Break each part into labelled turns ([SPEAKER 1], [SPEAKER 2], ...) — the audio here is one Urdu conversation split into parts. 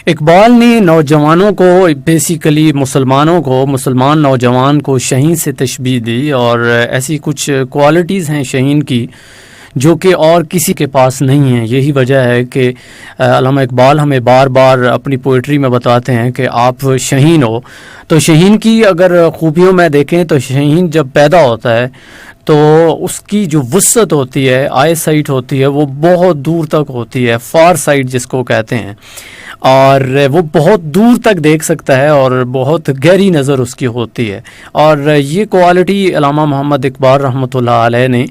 [SPEAKER 1] اقبال نے نوجوانوں کو بیسیکلی مسلمان نوجوان کو شہین سے تشبیہ دی، اور ایسی کچھ کوالٹیز ہیں شہین کی جو کہ اور کسی کے پاس نہیں ہیں۔ یہی وجہ ہے کہ علامہ اقبال ہمیں بار بار اپنی پوئٹری میں بتاتے ہیں کہ آپ شہین ہو۔ تو شہین کی اگر خوبیوں میں دیکھیں تو شہین جب پیدا ہوتا ہے تو اس کی جو وسعت ہوتی ہے، آئی سائٹ ہوتی ہے، وہ بہت دور تک ہوتی ہے، فار سائٹ جس کو کہتے ہیں، اور وہ بہت دور تک دیکھ سکتا ہے اور بہت گہری نظر اس کی ہوتی ہے۔ اور یہ کوالٹی علامہ محمد اقبال رحمۃ اللہ علیہ نے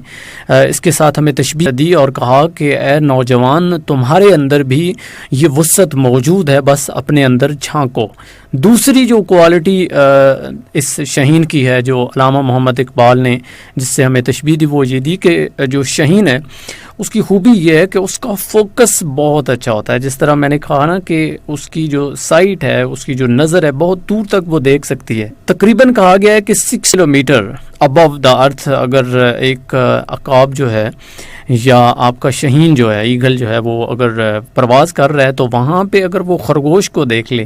[SPEAKER 1] اس کے ساتھ ہمیں تشبیہ دی اور کہا کہ اے نوجوان، تمہارے اندر بھی یہ وسعت موجود ہے، بس اپنے اندر جھانکو۔ دوسری جو کوالٹی اس شہین کی ہے جو علامہ محمد اقبال نے جس سے ہمیں تشبیہ دی، وہ یہ دی کہ جو شہین ہے اس کی خوبی یہ ہے کہ اس کا فوکس بہت اچھا ہوتا ہے۔ جس طرح میں نے کہا نا کہ اس کی جو سائٹ ہے، اس کی جو نظر ہے، بہت دور تک وہ دیکھ سکتی ہے۔ تقریباً کہا گیا ہے کہ 6 کلومیٹر ابو دا ارتھ اگر ایک عقاب جو ہے یا آپ کا شہین جو ہے، ایگل جو ہے، وہ اگر پرواز کر رہا ہے تو وہاں پہ اگر وہ خرگوش کو دیکھ لے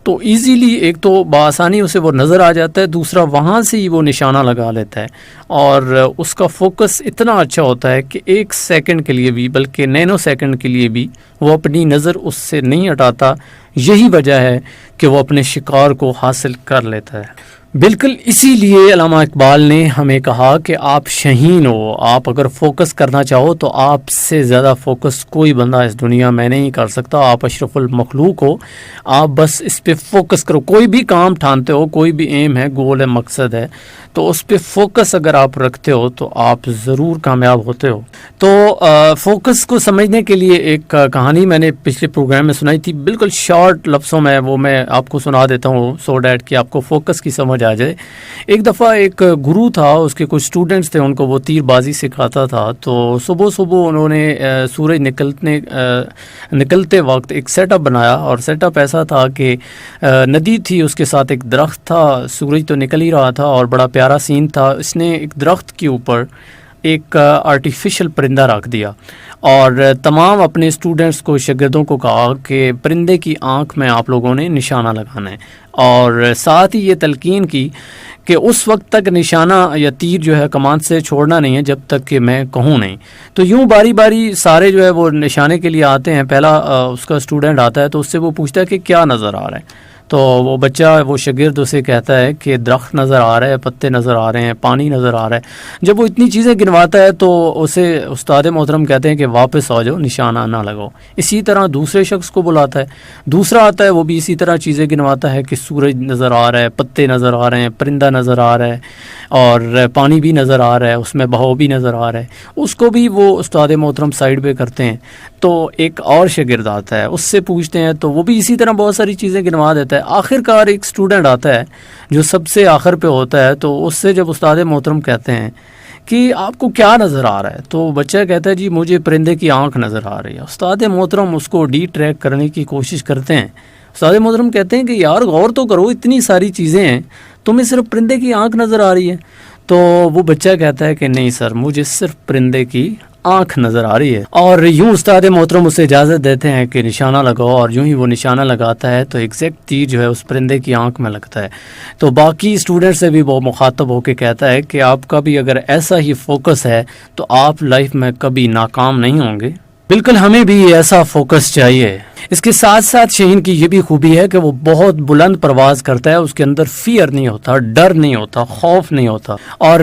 [SPEAKER 1] تو ایزیلی ایک تو بآسانی اسے وہ نظر آ جاتا ہے، دوسرا وہاں سے ہی وہ نشانہ لگا لیتا ہے، اور اس کا فوکس اتنا اچھا ہوتا ہے کہ 1 سیکنڈ کے لیے بھی، بلکہ نینو سیکنڈ کے لیے بھی وہ اپنی نظر اس سے نہیں ہٹاتا۔ یہی وجہ ہے کہ وہ اپنے شکار کو حاصل کر لیتا ہے۔ بالکل اسی لیے علامہ اقبال نے ہمیں کہا کہ آپ شہین ہو، آپ اگر فوکس کرنا چاہو تو آپ سے زیادہ فوکس کوئی بندہ اس دنیا میں نہیں کر سکتا۔ آپ اشرف المخلوق ہو، آپ بس اس پہ فوکس کرو۔ کوئی بھی کام ٹھانتے ہو، کوئی بھی ایم ہے، گول ہے، مقصد ہے، تو اس پہ فوکس اگر آپ رکھتے ہو تو آپ ضرور کامیاب ہوتے ہو۔ تو فوکس کو سمجھنے کے لیے ایک کہانی میں نے پچھلے پروگرام میں سنائی تھی، بالکل شارٹ لفظوں میں وہ میں آپ کو سنا دیتا ہوں سو دیٹ کہ آپ کو فوکس کی سمجھ آ جائے۔ ایک دفعہ ایک گرو تھا، اس کے کچھ اسٹوڈنٹس تھے، ان کو وہ تیر بازی سکھاتا تھا۔ تو صبح صبح انہوں نے سورج نکلتے وقت ایک سیٹ اپ بنایا، اور سیٹ اپ ایسا تھا کہ ندی تھی، اس کے ساتھ ایک درخت تھا، سورج تو نکل ہی رہا تھا اور بڑا پیارا سین تھا۔ اس نے ایک درخت کے اوپر ایک آرٹیفیشل پرندہ رکھ دیا اور تمام اپنے اسٹوڈنٹس کو، شاگردوں کو کہا کہ پرندے کی آنکھ میں آپ لوگوں نے نشانہ لگانا ہے، اور ساتھ ہی یہ تلقین کی کہ اس وقت تک نشانہ یا تیر جو ہے کمان سے چھوڑنا نہیں ہے جب تک کہ میں کہوں نہیں۔ تو یوں باری باری سارے جو ہے وہ نشانے کے لیے آتے ہیں۔ پہلا اس کا اسٹوڈنٹ آتا ہے تو اس سے وہ پوچھتا ہے کہ کیا نظر آ رہا ہے، تو وہ بچہ، وہ شاگرد اسے کہتا ہے کہ درخت نظر آ رہا ہے، پتے نظر آ رہے ہیں، پانی نظر آ رہا ہے۔ جب وہ اتنی چیزیں گنواتا ہے تو اسے استاد محترم کہتے ہیں کہ واپس آ جاؤ، نشانہ نہ لگاؤ۔ اسی طرح دوسرے شخص کو بلاتا ہے، دوسرا آتا ہے، وہ بھی اسی طرح چیزیں گنواتا ہے کہ سورج نظر آ رہا ہے، پتے نظر آ رہے ہیں، پرندہ نظر آ رہا ہے، اور پانی بھی نظر آ رہا ہے، اس میں بہاؤ بھی نظر آ رہا ہے۔ اس کو بھی وہ استاد محترم سائڈ پہ کرتے ہیں۔ تو ایک اور شاگرد آتا ہے، اس سے پوچھتے ہیں تو وہ بھی اسی طرح بہت ساری چیزیں گنوا دیتا ہے۔ آخر کار ایک اسٹوڈنٹ آتا ہے جو سب سے آخر پہ ہوتا ہے، تو اس سے جب استاد محترم کہتے ہیں کہ آپ کو کیا نظر آ رہا ہے، تو بچہ کہتا ہے جی مجھے پرندے کی آنکھ نظر آ رہی ہے۔ استاد محترم اس کو ڈی ٹریک کرنے کی کوشش کرتے ہیں۔ استاد محترم کہتے ہیں کہ یار غور تو کرو، اتنی ساری چیزیں ہیں، تمہیں صرف پرندے کی آنکھ نظر آ رہی ہے۔ تو وہ بچہ کہتا ہے کہ نہیں سر، مجھے صرف پرندے کی آنکھ نظر آ رہی ہے۔ اور یوں استاد محترم اسے اجازت دیتے ہیں کہ نشانہ لگاؤ، اور یوں ہی وہ نشانہ لگاتا ہے تو ایگزیکٹ تیر جو ہے اس پرندے کی آنکھ میں لگتا ہے۔ تو باقی اسٹوڈنٹ سے بھی وہ مخاطب ہو کے کہتا ہے کہ آپ کا بھی اگر ایسا ہی فوکس ہے تو آپ لائف میں کبھی ناکام نہیں ہوں گے۔ بالکل ہمیں بھی ایسا فوکس چاہیے۔ اس کے ساتھ ساتھ شہین کی یہ بھی خوبی ہے کہ وہ بہت بلند پرواز کرتا ہے، اس کے اندر فیئر نہیں ہوتا، ڈر نہیں ہوتا، خوف نہیں ہوتا۔ اور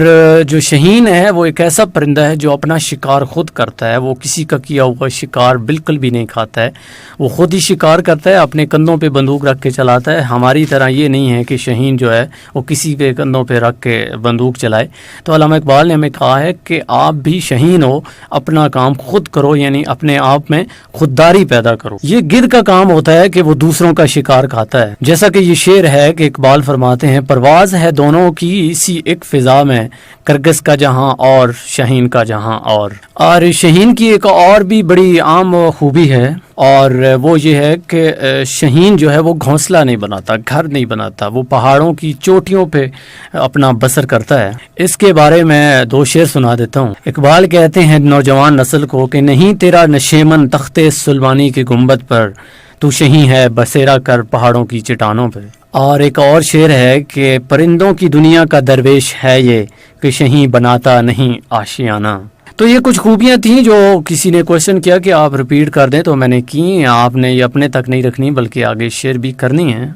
[SPEAKER 1] جو شہین ہے وہ ایک ایسا پرندہ ہے جو اپنا شکار خود کرتا ہے، وہ کسی کا کیا ہوا شکار بالکل بھی نہیں کھاتا ہے، وہ خود ہی شکار کرتا ہے، اپنے کندھوں پہ بندوق رکھ کے چلاتا ہے۔ ہماری طرح یہ نہیں ہے کہ شہین جو ہے وہ کسی کے کندھوں پہ رکھ کے بندوق چلائے۔ تو علامہ اقبال نے ہمیں کہا ہے کہ آپ بھی شہین ہو، اپنا کام خود کرو، یعنی اپنے آپ میں خودداری پیدا کرو۔ یہ گدھ کا کام ہوتا ہے کہ وہ دوسروں کا شکار کھاتا ہے، جیسا کہ یہ شعر ہے کہ اقبال فرماتے ہیں پرواز ہے دونوں کی اسی ایک فضا میں، کرگس کا جہاں اور شہین کا جہاں اور شہین کی ایک اور بھی بڑی عام خوبی ہے، اور وہ یہ ہے کہ شہین جو ہے وہ گھونسلہ نہیں بناتا، گھر نہیں بناتا، وہ پہاڑوں کی چوٹیوں پہ اپنا بسر کرتا ہے۔ اس کے بارے میں 2 شعر سنا دیتا ہوں۔ اقبال کہتے ہیں نوجوان نسل کو کہ نہیں تیرا نشیمن تخت سلوانی کی گنبد پر، تو شہیں ہے بسیرا کر پہاڑوں کی چٹانوں پہ. اور ایک اور شعر ہے کہ پرندوں کی دنیا کا درویش ہے یہ کہ شہیں بناتا نہیں آشیانہ. تو یہ کچھ خوبیاں تھیں جو کسی نے کوشچن کیا کہ آپ ریپیٹ کر دیں، تو میں نے کی. آپ نے یہ اپنے تک نہیں رکھنی بلکہ آگے شیئر بھی کرنی ہے.